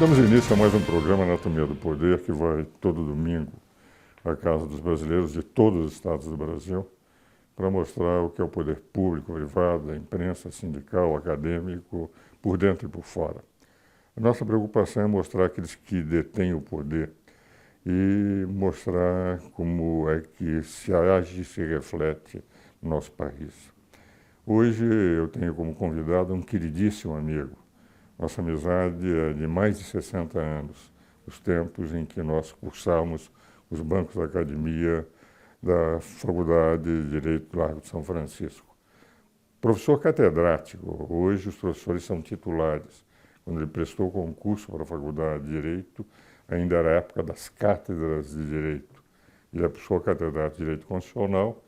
Damos início a mais um programa Anatomia do Poder, que vai todo domingo à casa dos brasileiros de todos os estados do Brasil, para mostrar o que é o poder público, privado, a imprensa, sindical, acadêmico, por dentro e por fora. A nossa preocupação é mostrar aqueles que detêm o poder e mostrar como é que se age e se reflete no nosso país. Hoje eu tenho como convidado um queridíssimo amigo. Nossa amizade é de mais de 60 anos, os tempos em que nós cursamos os bancos da academia da Faculdade de Direito do Largo de São Francisco. Professor catedrático, hoje os professores são titulares. Quando ele prestou concurso para a Faculdade de Direito, ainda era a época das cátedras de Direito. Ele é professor catedrático de Direito Constitucional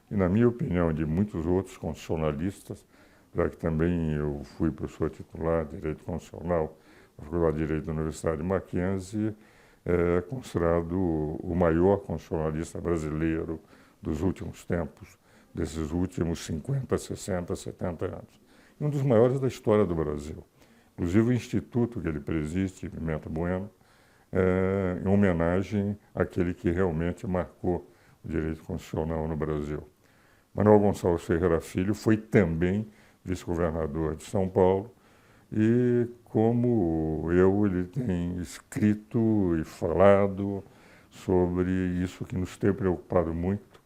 e, na minha opinião, de muitos outros constitucionalistas, já que também eu fui professor titular de Direito Constitucional na Faculdade de Direito da Universidade de Mackenzie, é considerado o maior constitucionalista brasileiro dos últimos tempos, desses últimos 50, 60, 70 anos. E um dos maiores da história do Brasil. Inclusive o instituto que ele preside, Pimenta Bueno, em homenagem àquele que realmente marcou o direito constitucional no Brasil. Manuel Gonçalves Ferreira Filho foi também vice-governador de São Paulo e, como eu, ele tem escrito e falado sobre isso que nos tem preocupado muito,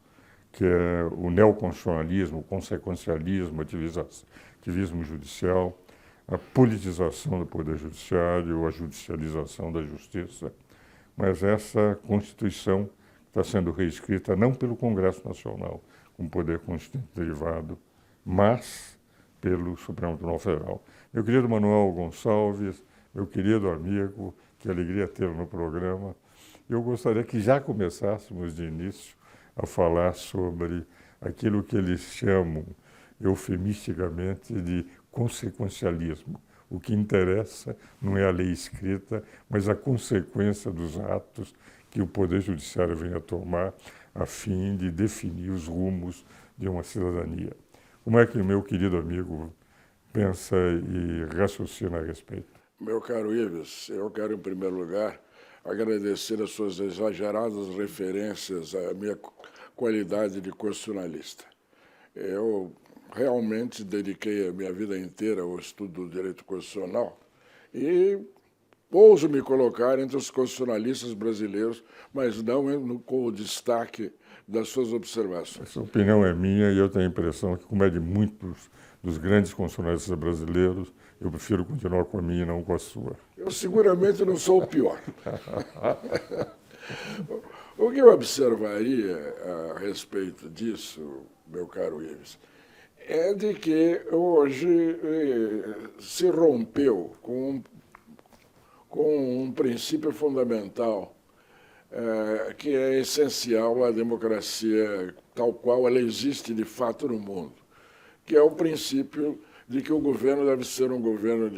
que é o neoconstitucionalismo, o consequencialismo, o ativismo judicial, a politização do Poder Judiciário, a judicialização da Justiça. Mas essa Constituição está sendo reescrita não pelo Congresso Nacional, como poder constituinte derivado, mas pelo Supremo Tribunal Federal. Meu querido Manuel Gonçalves, meu querido amigo, que alegria tê-lo no programa. Eu gostaria que já começássemos de início a falar sobre aquilo que eles chamam eufemisticamente de consequencialismo. O que interessa não é a lei escrita, mas a consequência dos atos que o Poder Judiciário vem a tomar a fim de definir os rumos de uma cidadania. Como é que o meu querido amigo pensa e raciocina a respeito? Meu caro Ives, eu quero, em primeiro lugar, agradecer as suas exageradas referências à minha qualidade de constitucionalista. Eu realmente dediquei a minha vida inteira ao estudo do direito constitucional e ouso me colocar entre os constitucionalistas brasileiros, mas não com o destaque das suas observações. Essa opinião é minha e eu tenho a impressão que, como é de muitos dos grandes constitucionalistas brasileiros, eu prefiro continuar com a minha e não com a sua. Eu seguramente não sou o pior. O que eu observaria a respeito disso, meu caro Ives, é de que hoje se rompeu com um princípio fundamental que é essencial à democracia tal qual ela existe de fato no mundo, que é o princípio de que o governo deve ser um governo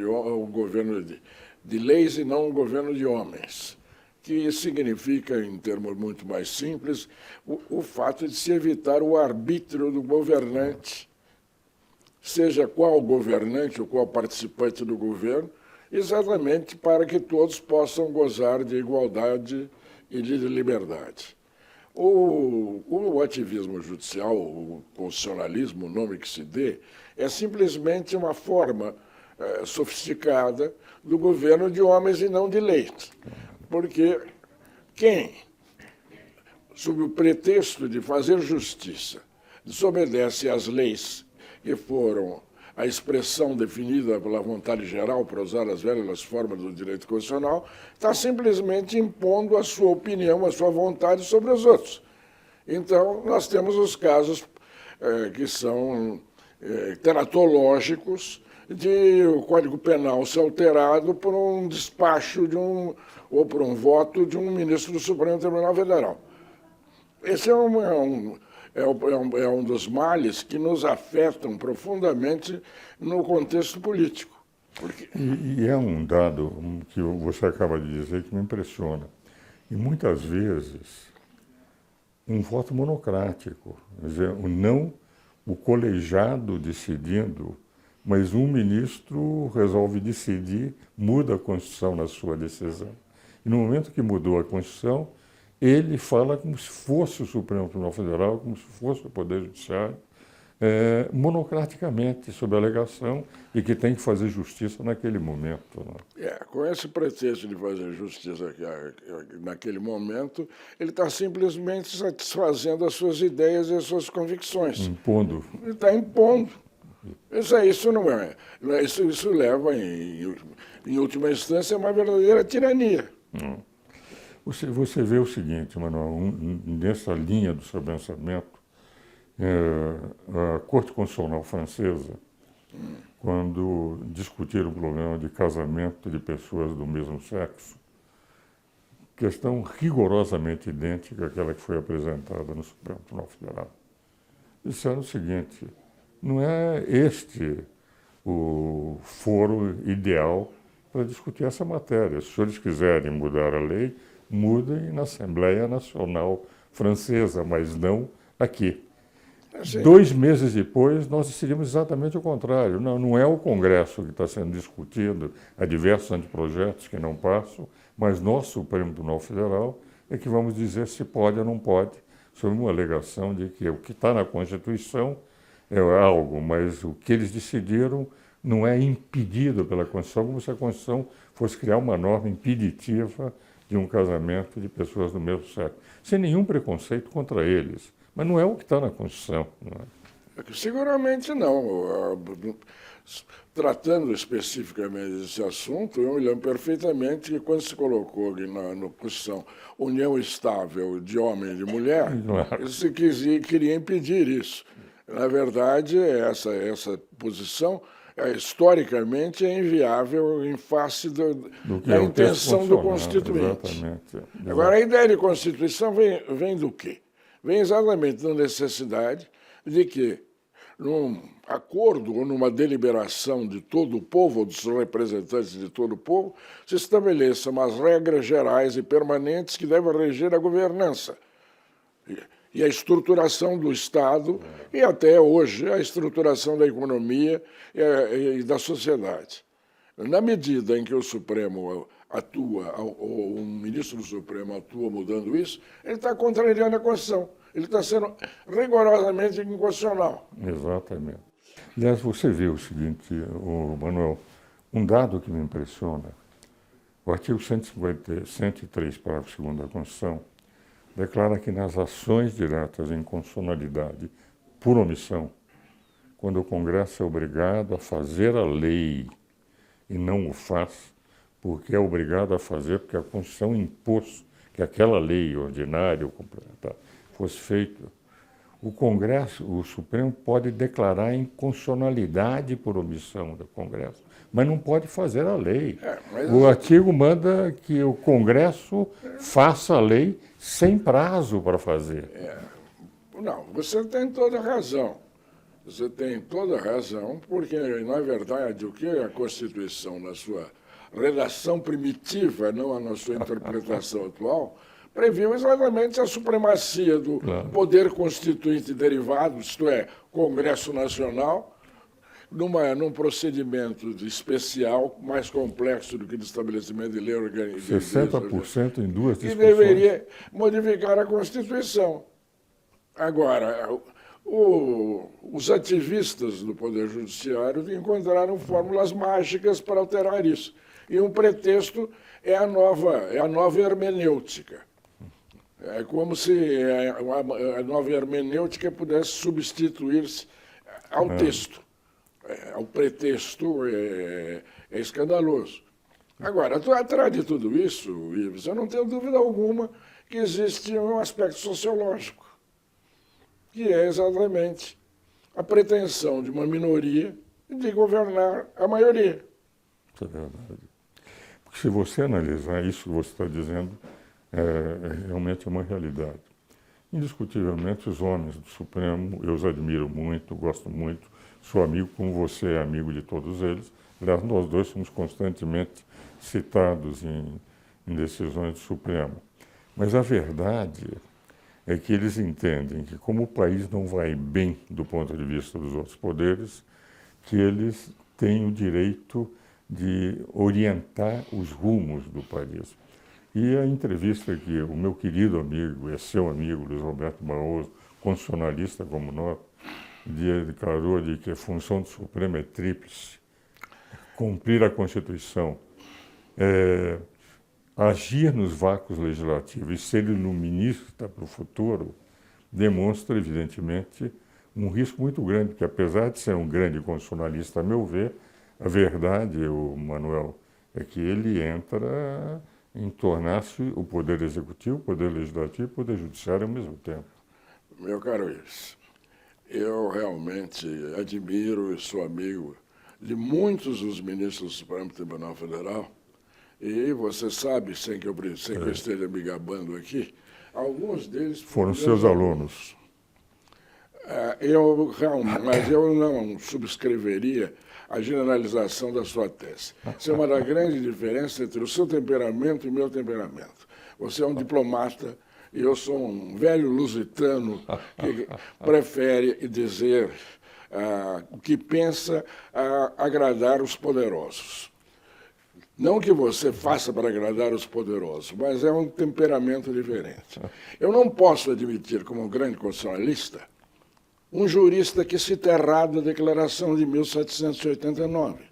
de leis e não um governo de homens, que significa, em termos muito mais simples, o fato de se evitar o arbítrio do governante, seja qual governante ou qual participante do governo, exatamente para que todos possam gozar de igualdade e de liberdade. O ativismo judicial, o constitucionalismo, o nome que se dê, é simplesmente uma forma sofisticada do governo de homens e não de leis. Porque quem, sob o pretexto de fazer justiça, desobedece às leis que foram a expressão definida pela vontade geral, para usar as velhas formas do direito constitucional, está simplesmente impondo a sua opinião, a sua vontade sobre os outros. Então, nós temos os casos que são teratológicos de o Código Penal ser alterado por um despacho ou por um voto de um ministro do Supremo Tribunal Federal. Esse é um dos males que nos afetam profundamente no contexto político. Porque... E é um dado que você acaba de dizer que me impressiona. E muitas vezes, um voto monocrático, quer dizer, o colegiado decidindo mas um ministro resolve decidir, muda a Constituição na sua decisão. E no momento que mudou a Constituição, ele fala como se fosse o Supremo Tribunal Federal, como se fosse o Poder Judiciário, monocraticamente, sob a alegação de que tem que fazer justiça naquele momento. Né? Com esse pretexto de fazer justiça naquele momento, ele está simplesmente satisfazendo as suas ideias e as suas convicções. Impondo. Ele está impondo. Isso não é. Isso leva, em última instância, a uma verdadeira tirania. Você vê o seguinte, Manuel, nessa linha do seu pensamento, a Corte Constitucional Francesa, quando discutiram o problema de casamento de pessoas do mesmo sexo, questão rigorosamente idêntica àquela que foi apresentada no Supremo Tribunal Federal, disseram o seguinte: não é este o foro ideal para discutir essa matéria. Se os senhores quiserem mudar a lei, mudem na Assembleia Nacional Francesa, mas não aqui. 2 meses depois, nós decidimos exatamente o contrário. Não é o Congresso que está sendo discutido, há diversos anteprojetos que não passam, mas nós, Supremo Tribunal Federal, é que vamos dizer se pode ou não pode, sob uma alegação de que o que está na Constituição é algo, mas o que eles decidiram não é impedido pela Constituição, como se a Constituição fosse criar uma norma impeditiva de um casamento de pessoas do mesmo sexo, sem nenhum preconceito contra eles. Mas não é o que está na Constituição. Não é? Seguramente não. Tratando especificamente desse assunto, eu me lembro perfeitamente que quando se colocou na Constituição união estável de homem e de mulher, Claro. se queria impedir isso. Na verdade, essa posição historicamente é inviável em face da intenção do Constituinte. Exatamente. Agora, a ideia de Constituição vem do quê? Vem exatamente da necessidade de que, num acordo ou numa deliberação de todo o povo, ou dos representantes de todo o povo, se estabeleçam umas regras gerais e permanentes que devem reger a governança e a estruturação do Estado e até hoje a estruturação da economia e da sociedade. Na medida em que o Supremo atua, ou um ministro do Supremo atua mudando isso, ele está contrariando a Constituição. Ele está sendo rigorosamente inconstitucional. Exatamente. Aliás, você vê o seguinte, Manuel, um dado que me impressiona, o artigo 103, parágrafo 2º da Constituição, declara que nas ações diretas em constitucionalidade por omissão, quando o Congresso é obrigado a fazer a lei e não o faz, porque é obrigado a fazer, porque a Constituição impôs que aquela lei ordinária ou complementar fosse feita, o Congresso, o Supremo pode declarar inconstitucionalidade por omissão do Congresso, mas não pode fazer a lei. O artigo manda que o Congresso faça a lei sem prazo para fazer. Não, você tem toda a razão. Você tem toda a razão, porque, na verdade, o que a Constituição, na sua redação primitiva, não na sua interpretação atual, previu exatamente a supremacia do poder constituinte derivado, isto é, Congresso Nacional, num procedimento especial, mais complexo do que o estabelecimento de lei organizada. 60% em 2 discussões. Que deveria modificar a Constituição. Agora, os ativistas do Poder Judiciário encontraram fórmulas mágicas para alterar isso. E um pretexto é a nova hermenêutica. É como se a nova hermenêutica pudesse substituir-se ao texto. O pretexto é escandaloso. Agora, atrás de tudo isso, Ives, eu não tenho dúvida alguma que existe um aspecto sociológico, que é exatamente a pretensão de uma minoria de governar a maioria. Isso é verdade. Porque se você analisar isso que você está dizendo, realmente é uma realidade. Indiscutivelmente, os homens do Supremo, eu os admiro muito, gosto muito, sou amigo, como você é amigo de todos eles. Aliás, nós dois somos constantemente citados em decisões do Supremo. Mas a verdade é que eles entendem que, como o país não vai bem do ponto de vista dos outros poderes, que eles têm o direito de orientar os rumos do país. E a entrevista que o meu querido amigo, é seu amigo, Luiz Roberto Barroso, constitucionalista como nós, declarou de que a função do Supremo é tríplice: cumprir a Constituição, agir nos vácuos legislativos e ser iluminista para o futuro, demonstra, evidentemente, um risco muito grande, porque apesar de ser um grande constitucionalista, a meu ver, a verdade, o Manuel, é que ele entra em tornar-se o poder executivo, o poder legislativo e o poder judiciário ao mesmo tempo. Meu caro Ives, eu realmente admiro e sou amigo de muitos dos ministros do Supremo Tribunal Federal, e você sabe, sem que eu esteja me gabando aqui, alguns deles foram seus alunos. Mas eu não subscreveria a generalização da sua tese. Isso é uma das grandes diferenças entre o seu temperamento e o meu temperamento. Você é um diplomata e eu sou um velho lusitano que prefere dizer o que pensa agradar os poderosos. Não que você faça para agradar os poderosos, mas é um temperamento diferente. Eu não posso admitir, como um grande constitucionalista, um jurista que cita errado a Declaração de 1789.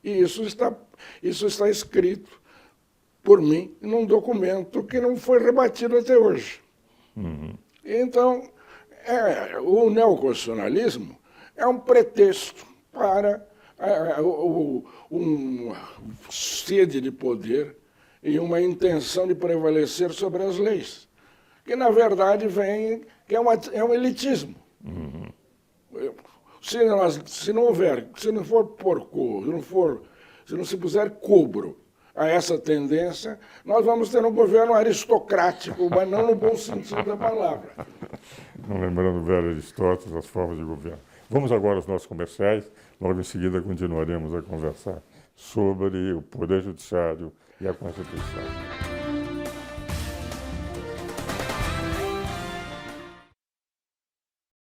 E isso está escrito por mim num documento que não foi rebatido até hoje. Uhum. Então, o neoconstitucionalismo é um pretexto para uma sede de poder e uma intenção de prevalecer sobre as leis, que na verdade que é um elitismo. Uhum. Se não se puser cobro a essa tendência, nós vamos ter um governo aristocrático, mas não no bom sentido da palavra. Não lembrando o velho Aristóteles, as formas de governo. Vamos agora aos nossos comerciais, logo em seguida continuaremos a conversar sobre o Poder Judiciário e a Constituição.